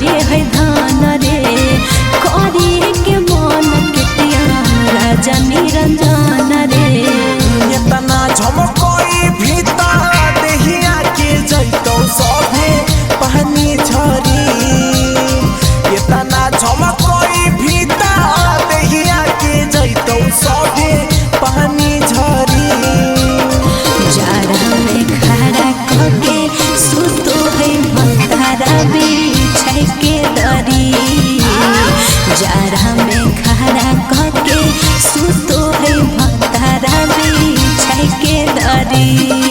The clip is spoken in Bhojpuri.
करे है धान रे करे के मन कितिया राजा निरंजन रे इतना झमकोई भीता देहिया के जैतो सभे पानी झरी इतना झमकोई भीता देहिया के जैतो सभे पानी झरी जाड़ा में खड़ा करके सुतो है भतारा बिछाई के दरी जाड़ा में खड़ा करके सुतो है भतारा बिछाई के दरी।